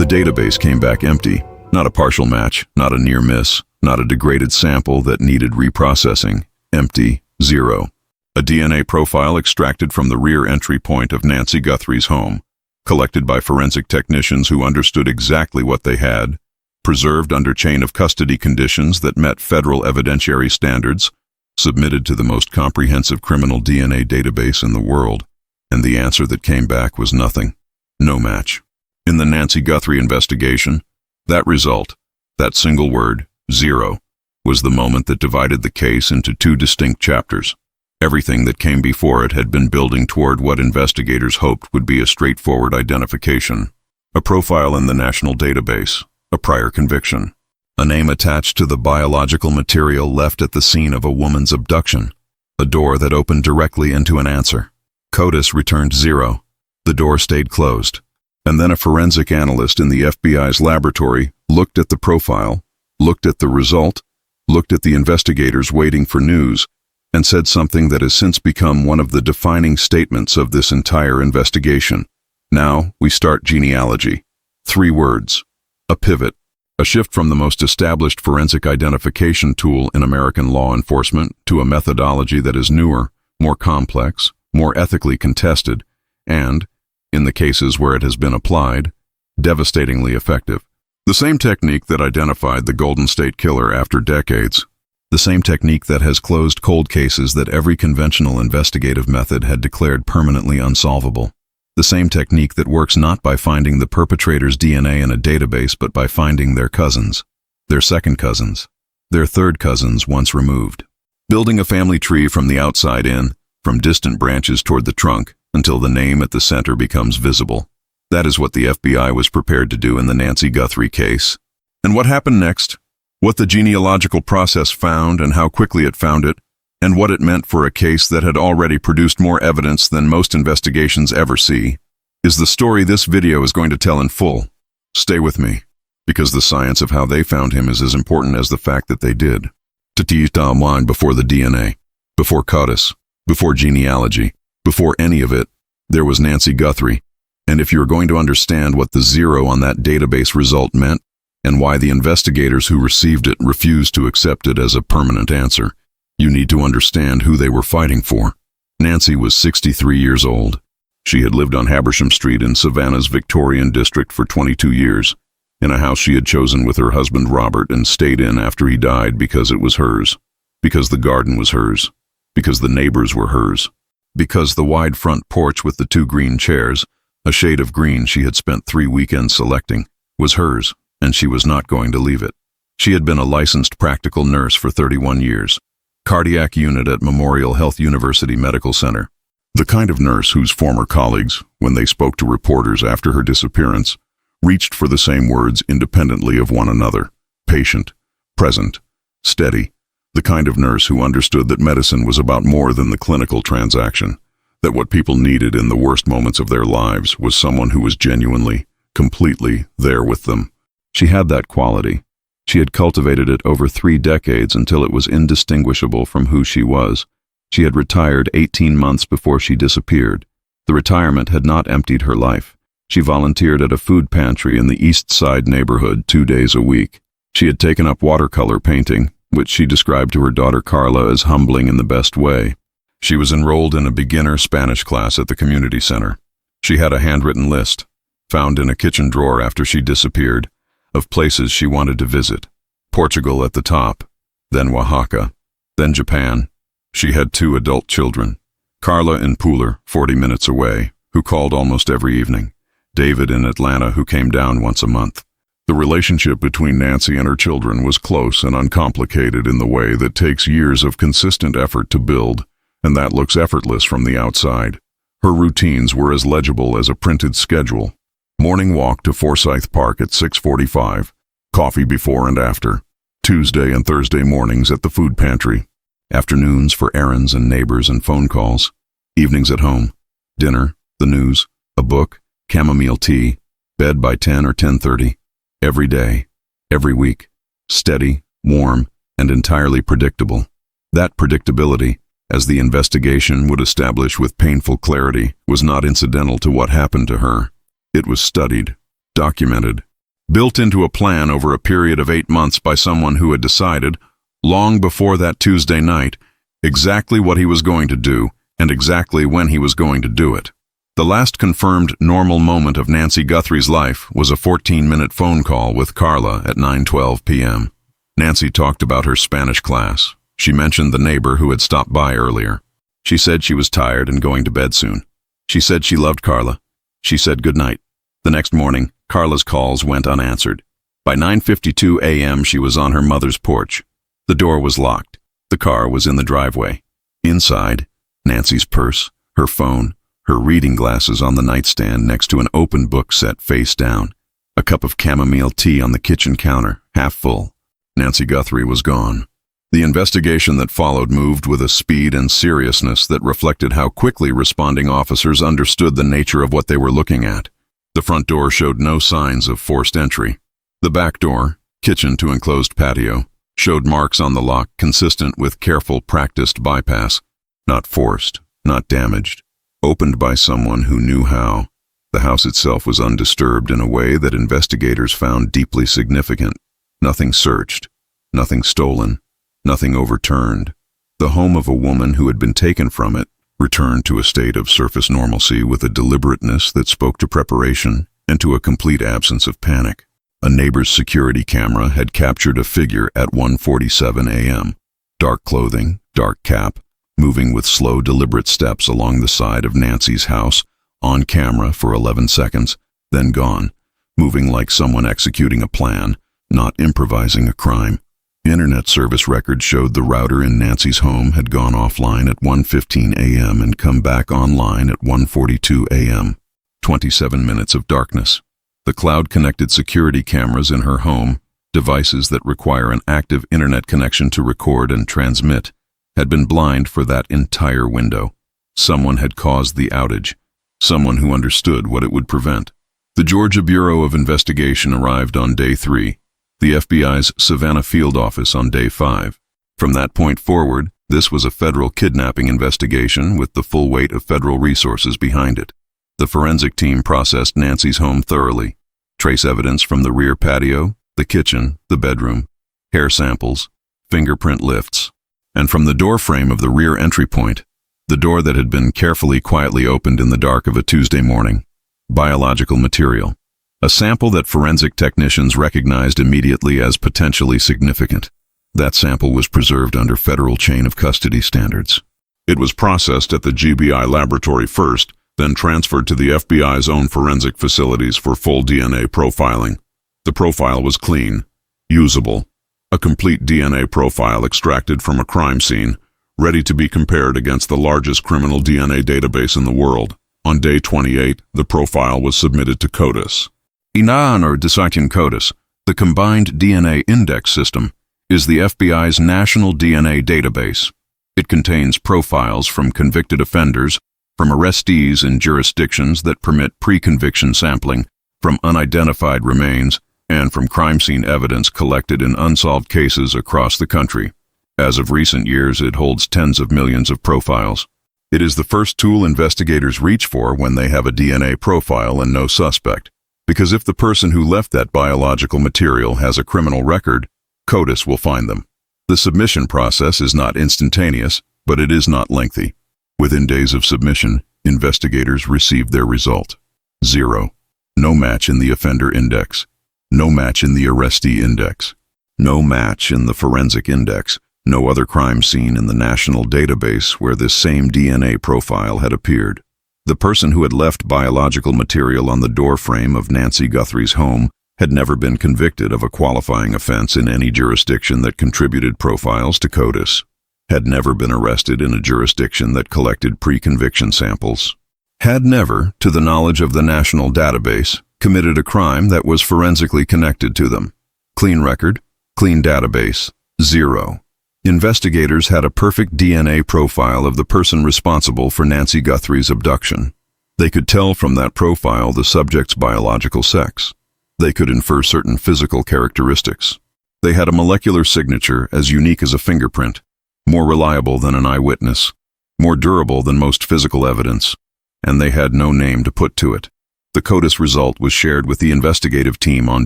The database came back empty. Not a partial match, not a near miss, not a degraded sample that needed reprocessing. Empty, zero. A DNA profile extracted from the rear entry point of Nancy Guthrie's home, collected by forensic technicians who understood exactly what they had, preserved under chain of custody conditions that met federal evidentiary standards, submitted to the most comprehensive criminal DNA database in the world, and the answer that came back was nothing. No match. In the Nancy Guthrie investigation, that result, that single word, zero, was the moment that divided the case into two distinct chapters. Everything that came before it had been building toward what investigators hoped would be a straightforward identification, a profile in the national database, a prior conviction, a name attached to the biological material left at the scene of a woman's abduction, a door that opened directly into an answer. CODIS returned zero. The door stayed closed. And then a forensic analyst in the FBI's laboratory looked at the profile, looked at the result, looked at the investigators waiting for news, and said something that has since become one of the defining statements of this entire investigation. Now we start genealogy. 3 words. A pivot. A shift from the most established forensic identification tool in American law enforcement to a methodology that is newer, more complex, more ethically contested, and, in the cases where it has been applied, devastatingly effective. The same technique that identified the Golden State Killer after decades. The same technique that has closed cold cases that every conventional investigative method had declared permanently unsolvable. The same technique that works not by finding the perpetrator's DNA in a database but by finding their cousins, their second cousins, their third cousins once removed. Building a family tree from the outside in, from distant branches toward the trunk, until the name at the center becomes visible. That is what the FBI was prepared to do in the Nancy Guthrie case. And what happened next? What the genealogical process found and how quickly it found it, and what it meant for a case that had already produced more evidence than most investigations ever see, is the story this video is going to tell in full. Stay with me, because the science of how they found him is as important as the fact that they did. To teach timeline before the DNA, before CODIS, before genealogy, before any of it, there was Nancy Guthrie. And if you're going to understand what the zero on that database result meant, and why the investigators who received it refused to accept it as a permanent answer, you need to understand who they were fighting for. Nancy was 63 years old. She had lived on Habersham Street in Savannah's Victorian district for 22 years, in a house she had chosen with her husband Robert and stayed in after he died because it was hers, because the garden was hers, because the neighbors were hers, because the wide front porch with the 2 green chairs, a shade of green she had spent 3 weekends selecting, was hers, and she was not going to leave it. She had been a licensed practical nurse for 31 years, cardiac unit at Memorial Health University Medical Center, the kind of nurse whose former colleagues, when they spoke to reporters after her disappearance, reached for the same words independently of one another: patient, present, steady, the kind of nurse who understood that medicine was about more than the clinical transaction, that what people needed in the worst moments of their lives was someone who was genuinely, completely there with them. She had that quality. She had cultivated it over 3 decades until it was indistinguishable from who she was. She had retired 18 months before she disappeared. The retirement had not emptied her life. She volunteered at a food pantry in the East Side neighborhood 2 days a week. She had taken up watercolor painting, which she described to her daughter Carla as humbling in the best way. She was enrolled in a beginner Spanish class at the community center. She had a handwritten list, found in a kitchen drawer after she disappeared, of places she wanted to visit. Portugal at the top, then Oaxaca, then Japan. She had 2 adult children, Carla in Pooler, 40 minutes away, who called almost every evening, David in Atlanta, who came down once a month. The relationship between Nancy and her children was close and uncomplicated in the way that takes years of consistent effort to build, and that looks effortless from the outside. Her routines were as legible as a printed schedule. Morning walk to Forsyth Park at 6:45, coffee before and after, Tuesday and Thursday mornings at the food pantry, afternoons for errands and neighbors and phone calls, evenings at home, dinner, the news, a book, chamomile tea, bed by 10 or 10:30, every day, every week, steady, warm, and entirely predictable. That predictability, as the investigation would establish with painful clarity, was not incidental to what happened to her. It was studied, documented, built into a plan over a period of 8 months by someone who had decided, long before that Tuesday night, exactly what he was going to do and exactly when he was going to do it. The last confirmed normal moment of Nancy Guthrie's life was a 14-minute phone call with Carla at 9:12 p.m. Nancy talked about her Spanish class. She mentioned the neighbor who had stopped by earlier. She said she was tired and going to bed soon. She said she loved Carla. She said goodnight. The next morning, Carla's calls went unanswered. By 9:52 a.m., she was on her mother's porch. The door was locked. The car was in the driveway. Inside, Nancy's purse, her phone, her reading glasses on the nightstand next to an open book set face down, a cup of chamomile tea on the kitchen counter, half full. Nancy Guthrie was gone. The investigation that followed moved with a speed and seriousness that reflected how quickly responding officers understood the nature of what they were looking at. The front door showed no signs of forced entry. The back door, kitchen to enclosed patio, showed marks on the lock consistent with careful, practiced bypass. Not forced, not damaged. Opened by someone who knew how. The house itself was undisturbed in a way that investigators found deeply significant. Nothing searched, nothing stolen, nothing overturned. The home of a woman who had been taken from it returned to a state of surface normalcy with a deliberateness that spoke to preparation and to a complete absence of panic. A neighbor's security camera had captured a figure at 1:47 a.m. Dark clothing, dark cap, moving with slow, deliberate steps along the side of Nancy's house, on camera for 11 seconds, then gone, moving like someone executing a plan, not improvising a crime. Internet service records showed the router in Nancy's home had gone offline at 1:15 a.m. and come back online at 1:42 a.m. 27 minutes of darkness. The cloud-connected security cameras in her home, devices that require an active internet connection to record and transmit, had been blind for that entire window. Someone had caused the outage. Someone who understood what it would prevent. The Georgia Bureau of Investigation arrived on day 3. The FBI's Savannah field office on day 5. From that point forward, this was a federal kidnapping investigation with the full weight of federal resources behind it. The forensic team processed Nancy's home thoroughly. Trace evidence from the rear patio, the kitchen, the bedroom, hair samples, fingerprint lifts, and from the door frame of the rear entry point, the door that had been carefully, quietly opened in the dark of a Tuesday morning. Biological material. A sample that forensic technicians recognized immediately as potentially significant. That sample was preserved under federal chain of custody standards. It was processed at the GBI laboratory first, then transferred to the FBI's own forensic facilities for full DNA profiling. The profile was clean, usable, a complete DNA profile extracted from a crime scene, ready to be compared against the largest criminal DNA database in the world. On day 28, the profile was submitted to CODIS. Or Decision CODIS, the Combined DNA Index System, is the FBI's national DNA database. It contains profiles from convicted offenders, from arrestees in jurisdictions that permit pre-conviction sampling, from unidentified remains, and from crime scene evidence collected in unsolved cases across the country. As of recent years, it holds tens of millions of profiles. It is the first tool investigators reach for when they have a DNA profile and no suspect, because if the person who left that biological material has a criminal record, CODIS will find them. The submission process is not instantaneous, but it is not lengthy. Within days of submission, investigators received their result. 0. No match in the offender index. No match in the arrestee index. No match in the forensic index. No other crime scene in the national database where this same DNA profile had appeared. The person who had left biological material on the doorframe of Nancy Guthrie's home had never been convicted of a qualifying offense in any jurisdiction that contributed profiles to CODIS, had never been arrested in a jurisdiction that collected pre-conviction samples, had never, to the knowledge of the national database, committed a crime that was forensically connected to them. Clean record, clean database, 0. Investigators had a perfect DNA profile of the person responsible for Nancy Guthrie's abduction. They could tell from that profile the subject's biological sex. They could infer certain physical characteristics. They had a molecular signature as unique as a fingerprint, more reliable than an eyewitness, more durable than most physical evidence, and they had no name to put to it. The CODIS result was shared with the investigative team on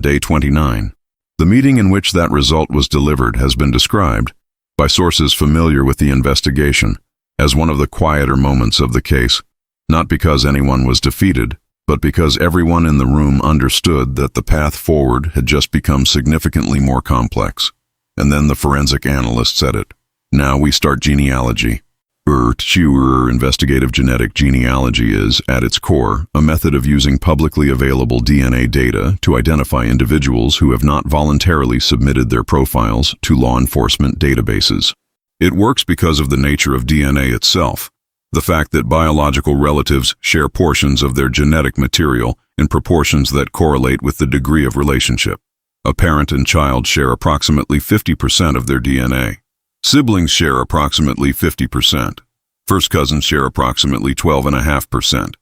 day 29. The meeting in which that result was delivered has been described, by sources familiar with the investigation, as one of the quieter moments of the case, not because anyone was defeated, but because everyone in the room understood that the path forward had just become significantly more complex. And then the forensic analyst said it. Now we start genealogy. Investigative genetic genealogy is, at its core, a method of using publicly available DNA data to identify individuals who have not voluntarily submitted their profiles to law enforcement databases. It works because of the nature of DNA itself, the fact that biological relatives share portions of their genetic material in proportions that correlate with the degree of relationship. A parent and child share approximately 50% of their DNA. Siblings share approximately 50%. First cousins share approximately 12.5%.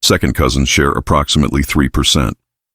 Second cousins share approximately 3%.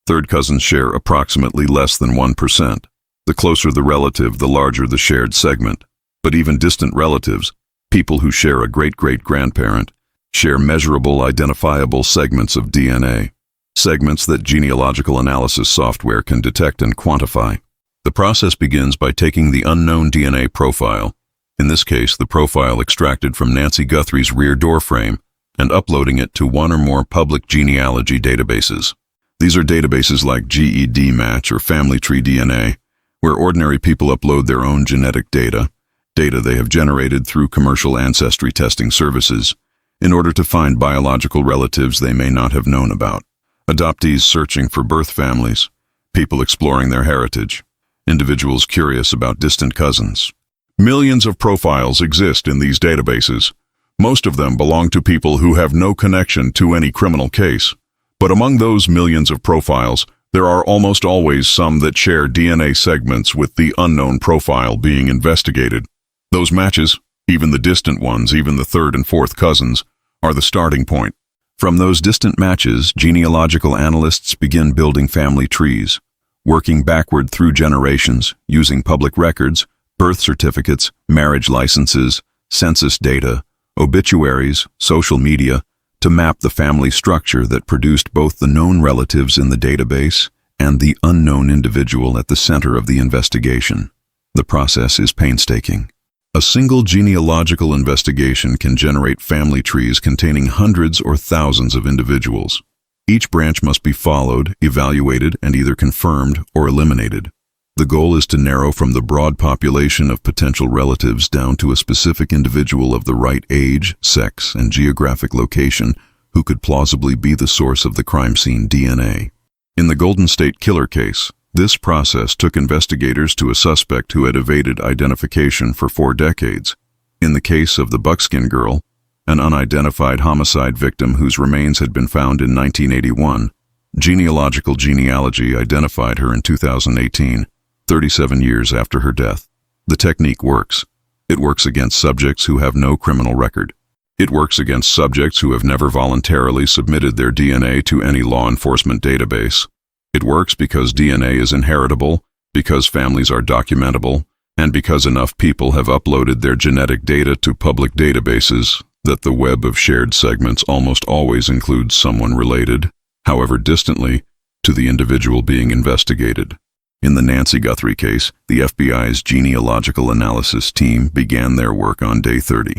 Third cousins share approximately less than 1%. The closer the relative, the larger the shared segment. But even distant relatives, people who share a great-great-grandparent, share measurable, identifiable segments of DNA, segments that genealogical analysis software can detect and quantify. The process begins by taking the unknown DNA profile, in this case the profile extracted from Nancy Guthrie's rear door frame, and uploading it to one or more public genealogy databases. These are databases like GEDmatch or Family Tree DNA, where ordinary people upload their own genetic data they have generated through commercial ancestry testing services, in order to find biological relatives they may not have known about. Adoptees searching for birth families, people exploring their heritage, individuals curious about distant cousins. Millions of profiles exist in these databases. Most of them belong to people who have no connection to any criminal case. But among those millions of profiles, there are almost always some that share DNA segments with the unknown profile being investigated. Those matches, even the distant ones, even the third and fourth cousins, are the starting point. From those distant matches, genealogical analysts begin building family trees, working backward through generations, using public records, birth certificates, marriage licenses, census data, obituaries, social media, to map the family structure that produced both the known relatives in the database and the unknown individual at the center of the investigation. The process is painstaking. A single genealogical investigation can generate family trees containing hundreds or thousands of individuals. Each branch must be followed, evaluated, and either confirmed or eliminated. The goal is to narrow from the broad population of potential relatives down to a specific individual of the right age, sex, and geographic location who could plausibly be the source of the crime scene DNA. In the Golden State Killer case, this process took investigators to a suspect who had evaded identification for 4 decades. In the case of the Buckskin Girl, an unidentified homicide victim whose remains had been found in 1981, genealogical genealogy identified her in 2018, 37 years after her death. The technique works. It works against subjects who have no criminal record. It works against subjects who have never voluntarily submitted their DNA to any law enforcement database. It works because DNA is inheritable, because families are documentable, and because enough people have uploaded their genetic data to public databases that the web of shared segments almost always includes someone related, however distantly, to the individual being investigated. In the Nancy Guthrie case, the FBI's genealogical analysis team began their work on day 30.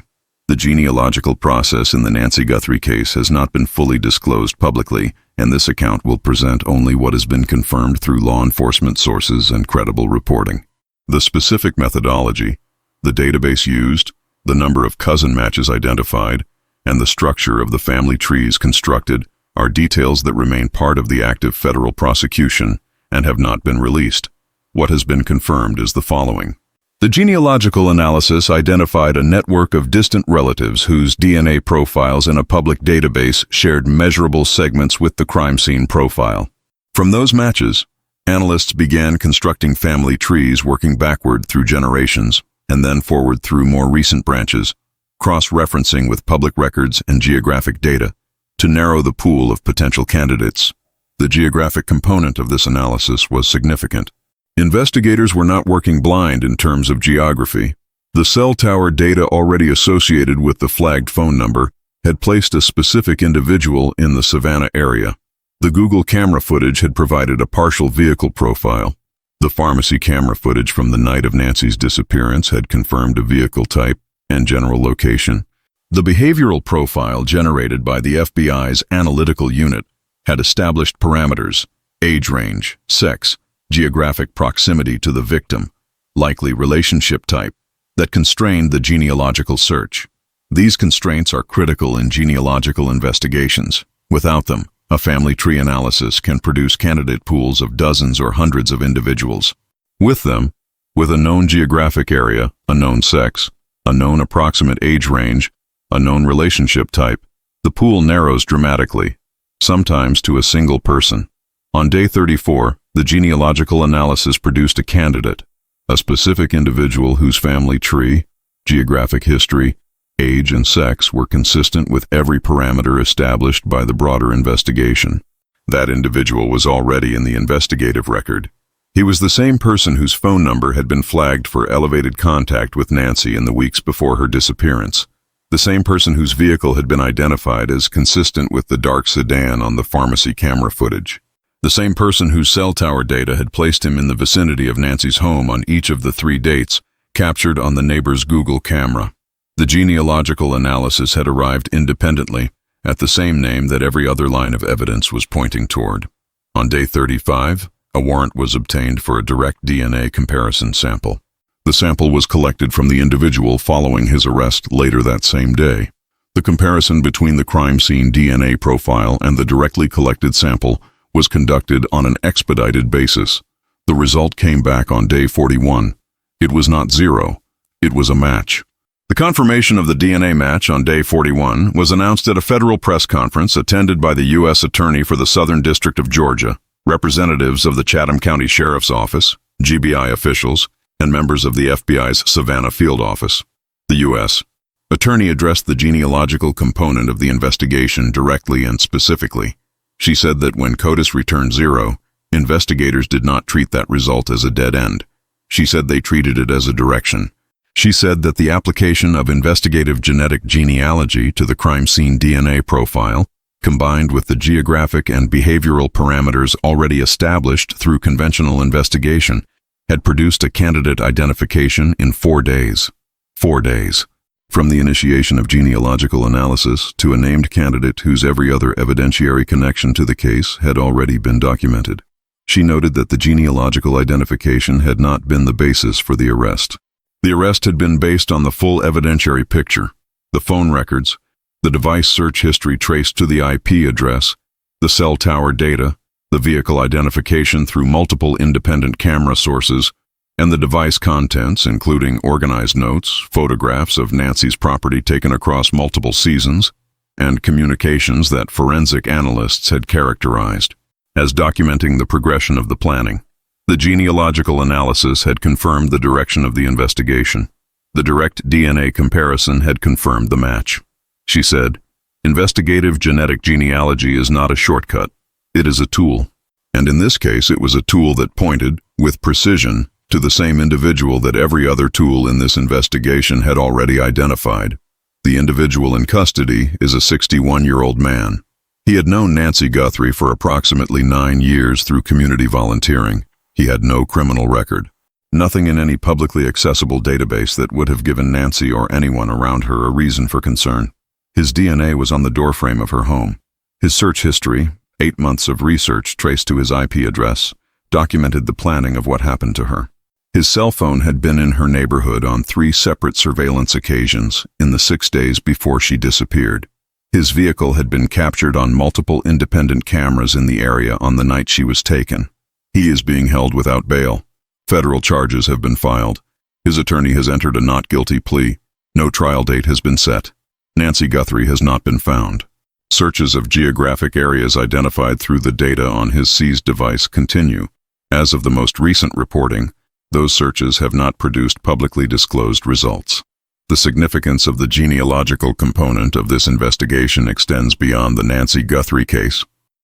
The genealogical process in the Nancy Guthrie case has not been fully disclosed publicly, and this account will present only what has been confirmed through law enforcement sources and credible reporting. The specific methodology, the database used, the number of cousin matches identified, and the structure of the family trees constructed are details that remain part of the active federal prosecution and have not been released. What has been confirmed is the following. The genealogical analysis identified a network of distant relatives whose DNA profiles in a public database shared measurable segments with the crime scene profile. From those matches, analysts began constructing family trees working backward through generations and then forward through more recent branches, cross-referencing with public records and geographic data to narrow the pool of potential candidates. The geographic component of this analysis was significant. Investigators were not working blind in terms of geography. The cell tower data already associated with the flagged phone number had placed a specific individual in the Savannah area. The Google camera footage had provided a partial vehicle profile. The pharmacy camera footage from the night of Nancy's disappearance had confirmed a vehicle type and general location. The behavioral profile generated by the FBI's analytical unit had established parameters: age range, sex, geographic proximity to the victim, likely relationship type, that constrained the genealogical search. These constraints are critical in genealogical investigations. Without them, a family tree analysis can produce candidate pools of dozens or hundreds of individuals. With them, with a known geographic area, a known sex, a known approximate age range, a known relationship type, the pool narrows dramatically, sometimes to a single person. On day 34, the genealogical analysis produced a candidate, a specific individual whose family tree, geographic history, age, and sex were consistent with every parameter established by the broader investigation. That individual was already in the investigative record. He was the same person whose phone number had been flagged for elevated contact with Nancy in the weeks before her disappearance. The same person whose vehicle had been identified as consistent with the dark sedan on the pharmacy camera footage. The same person whose cell tower data had placed him in the vicinity of Nancy's home on each of the 3 dates captured on the neighbor's Google camera. The genealogical analysis had arrived independently at the same name that every other line of evidence was pointing toward. On day 35, a warrant was obtained for a direct DNA comparison sample. The sample was collected from the individual following his arrest later that same day. The comparison between the crime scene DNA profile and the directly collected sample was conducted on an expedited basis. The result came back on day 41. It was not 0. It was a match. The confirmation of the DNA match on day 41 was announced at a federal press conference attended by the U.S. Attorney for the Southern District of Georgia, representatives of the Chatham County Sheriff's Office, GBI officials, and members of the FBI's Savannah Field Office. The U.S. Attorney addressed the genealogical component of the investigation directly and specifically. She said that when CODIS returned 0, investigators did not treat that result as a dead end. She said they treated it as a direction. She said that the application of investigative genetic genealogy to the crime scene DNA profile, combined with the geographic and behavioral parameters already established through conventional investigation, had produced a candidate identification in 4 days. 4 days. From the initiation of genealogical analysis to a named candidate whose every other evidentiary connection to the case had already been documented. She noted that the genealogical identification had not been the basis for the arrest. The arrest had been based on the full evidentiary picture, the phone records, the device search history traced to the IP address, the cell tower data, the vehicle identification through multiple independent camera sources, and the device contents, including organized notes, photographs of Nancy's property taken across multiple seasons, and communications that forensic analysts had characterized as documenting the progression of the planning. The genealogical analysis had confirmed the direction of the investigation. The direct DNA comparison had confirmed the match. She said, "Investigative genetic genealogy is not a shortcut. It is a tool. And in this case, it was a tool that pointed, with precision, to the same individual that every other tool in this investigation had already identified. The individual in custody is a 61-year-old man. He had known Nancy Guthrie for approximately 9 years through community volunteering. He had no criminal record. Nothing in any publicly accessible database that would have given Nancy or anyone around her a reason for concern. His DNA was on the doorframe of her home. His search history, 8 months of research traced to his IP address, documented the planning of what happened to her. His cell phone had been in her neighborhood on 3 separate surveillance occasions in the 6 days before she disappeared. His vehicle had been captured on multiple independent cameras in the area on the night she was taken. He is being held without bail. Federal charges have been filed. His attorney has entered a not guilty plea. No trial date has been set. Nancy Guthrie has not been found. Searches of geographic areas identified through the data on his seized device continue. As of the most recent reporting, those searches have not produced publicly disclosed results. The significance of the genealogical component of this investigation extends beyond the Nancy Guthrie case.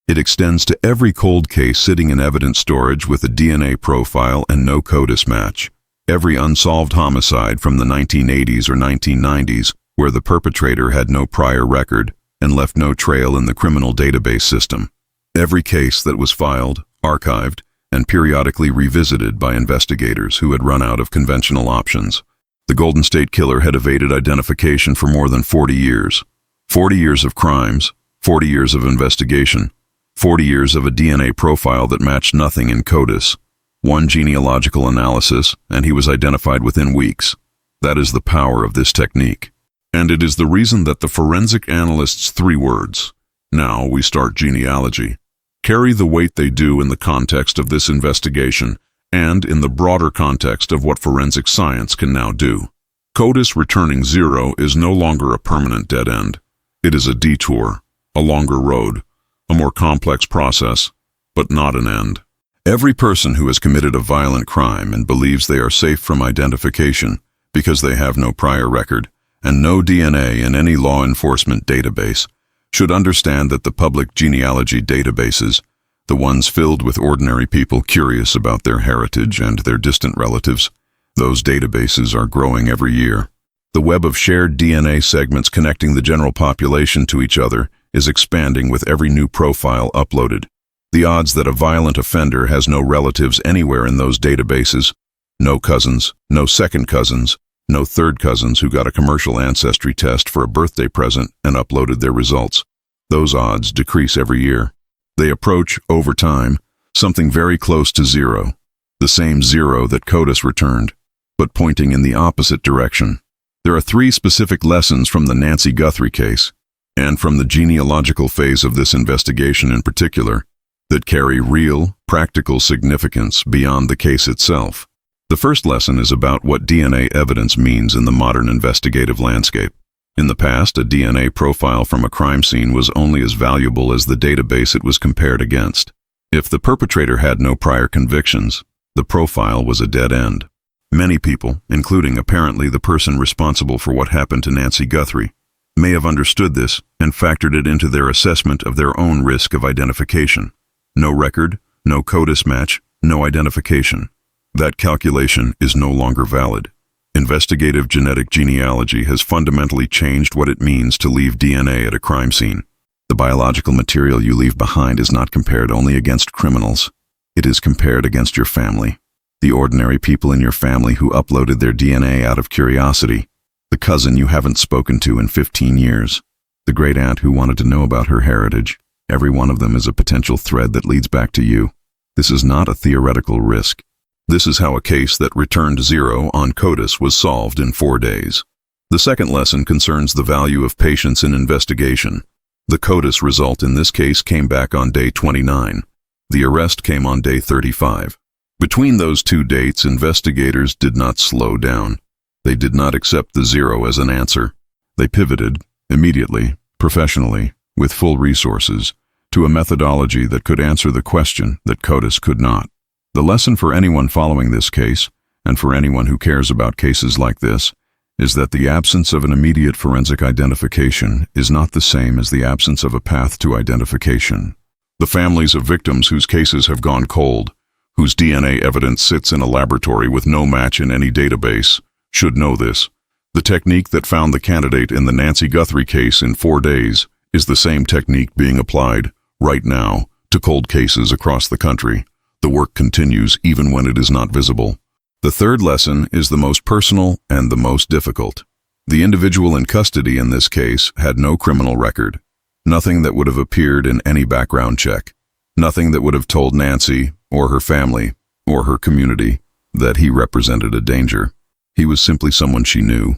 It extends to every cold case sitting in evidence storage with a DNA profile and no CODIS match. Every unsolved homicide from the 1980s or 1990s where the perpetrator had no prior record and left no trail in the criminal database system. Every case that was filed, archived, and periodically revisited by investigators who had run out of conventional options. The Golden State Killer had evaded identification for more than 40 years. 40 years of crimes, 40 years of investigation, 40 years of a DNA profile that matched nothing in CODIS. One genealogical analysis, and he was identified within weeks. That is the power of this technique. And it is the reason that the forensic analyst's 3 words, "Now we start genealogy," carry the weight they do in the context of this investigation and in the broader context of what forensic science can now do. CODIS returning 0 is no longer a permanent dead end. It is a detour, a longer road, a more complex process, but not an end. Every person who has committed a violent crime and believes they are safe from identification because they have no prior record and no DNA in any law enforcement database should understand that the public genealogy databases, the ones filled with ordinary people curious about their heritage and their distant relatives, those databases are growing every year. The web of shared DNA segments connecting the general population to each other is expanding with every new profile uploaded. The odds that a violent offender has no relatives anywhere in those databases, no cousins, no second cousins, no third cousins who got a commercial ancestry test for a birthday present and uploaded their results, those odds decrease every year. They approach, over time, something very close to 0, the same 0 that CODIS returned, but pointing in the opposite direction. There are 3 specific lessons from the Nancy Guthrie case, and from the genealogical phase of this investigation in particular, that carry real, practical significance beyond the case itself. The first lesson is about what DNA evidence means in the modern investigative landscape. In the past, a DNA profile from a crime scene was only as valuable as the database it was compared against. If the perpetrator had no prior convictions, the profile was a dead end. Many people, including apparently the person responsible for what happened to Nancy Guthrie, may have understood this and factored it into their assessment of their own risk of identification. No record, no CODIS match, no identification. That calculation is no longer valid. Investigative genetic genealogy has fundamentally changed what it means to leave DNA at a crime scene. The biological material you leave behind is not compared only against criminals. It is compared against your family. The ordinary people in your family who uploaded their DNA out of curiosity. The cousin you haven't spoken to in 15 years. The great aunt who wanted to know about her heritage. Every one of them is a potential thread that leads back to you. This is not a theoretical risk. This is how a case that returned 0 on CODIS was solved in 4 days. The second lesson concerns the value of patience in investigation. The CODIS result in this case came back on day 29. The arrest came on day 35. Between those 2 dates, investigators did not slow down. They did not accept the 0 as an answer. They pivoted, immediately, professionally, with full resources, to a methodology that could answer the question that CODIS could not. The lesson for anyone following this case, and for anyone who cares about cases like this, is that the absence of an immediate forensic identification is not the same as the absence of a path to identification. The families of victims whose cases have gone cold, whose DNA evidence sits in a laboratory with no match in any database, should know this. The technique that found the candidate in the Nancy Guthrie case in 4 days is the same technique being applied, right now, to cold cases across the country. The work continues even when it is not visible. The third lesson is the most personal and the most difficult. The individual in custody in this case had no criminal record, nothing that would have appeared in any background check, nothing that would have told Nancy, or her family, or her community, that he represented a danger. He was simply someone she knew,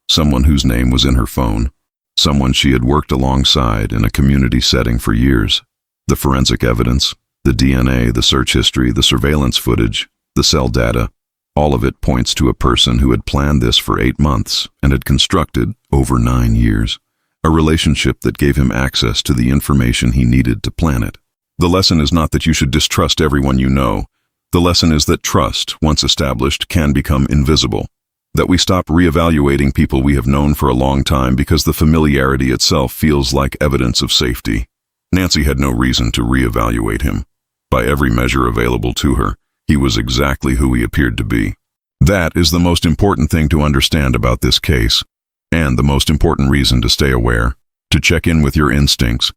someone whose name was in her phone, someone she had worked alongside in a community setting for years. The forensic evidence, the DNA, the search history, the surveillance footage, the cell data, all of it points to a person who had planned this for 8 months and had constructed, over 9 years, a relationship that gave him access to the information he needed to plan it. The lesson is not that you should distrust everyone you know. The lesson is that trust, once established, can become invisible. That we stop reevaluating people we have known for a long time because the familiarity itself feels like evidence of safety. Nancy had no reason to reevaluate him. By every measure available to her, he was exactly who he appeared to be. That is the most important thing to understand about this case, and the most important reason to stay aware, to check in with your instincts,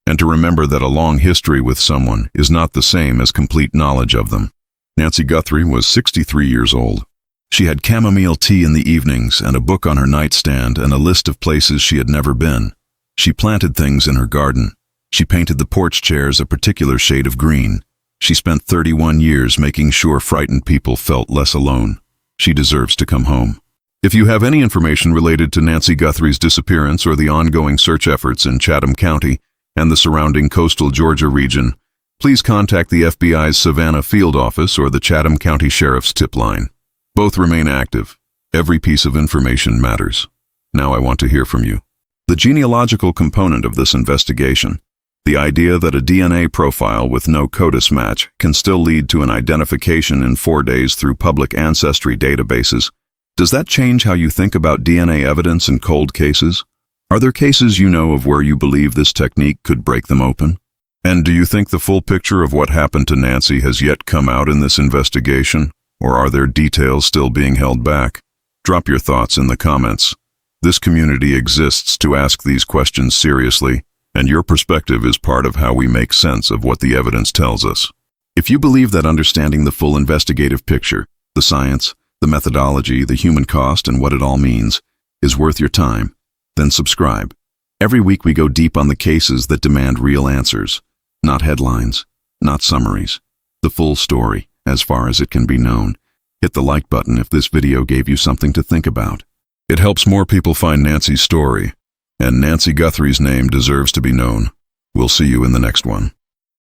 and to remember that a long history with someone is not the same as complete knowledge of them. Nancy Guthrie was 63 years old. She had chamomile tea in the evenings and a book on her nightstand and a list of places she had never been. She planted things in her garden. She painted the porch chairs a particular shade of green. She spent 31 years making sure frightened people felt less alone. She deserves to come home. If you have any information related to Nancy Guthrie's disappearance or the ongoing search efforts in Chatham County and the surrounding coastal Georgia region, please contact the FBI's Savannah Field Office or the Chatham County Sheriff's tip line. Both remain active. Every piece of information matters. Now I want to hear from you. The genealogical component of this investigation, the idea that a DNA profile with no CODIS match can still lead to an identification in 4 days through public ancestry databases, does that change how you think about DNA evidence in cold cases? Are there cases you know of where you believe this technique could break them open? And do you think the full picture of what happened to Nancy has yet come out in this investigation, or are there details still being held back? Drop your thoughts in the comments. This community exists to ask these questions seriously, and your perspective is part of how we make sense of what the evidence tells us. If you believe that understanding the full investigative picture, the science, the methodology, the human cost, and what it all means, is worth your time, then subscribe. Every week we go deep on the cases that demand real answers, not headlines, not summaries. The full story, as far as it can be known. Hit the like button if this video gave you something to think about. It helps more people find Nancy's story, and Nancy Guthrie's name deserves to be known. We'll see you in the next one.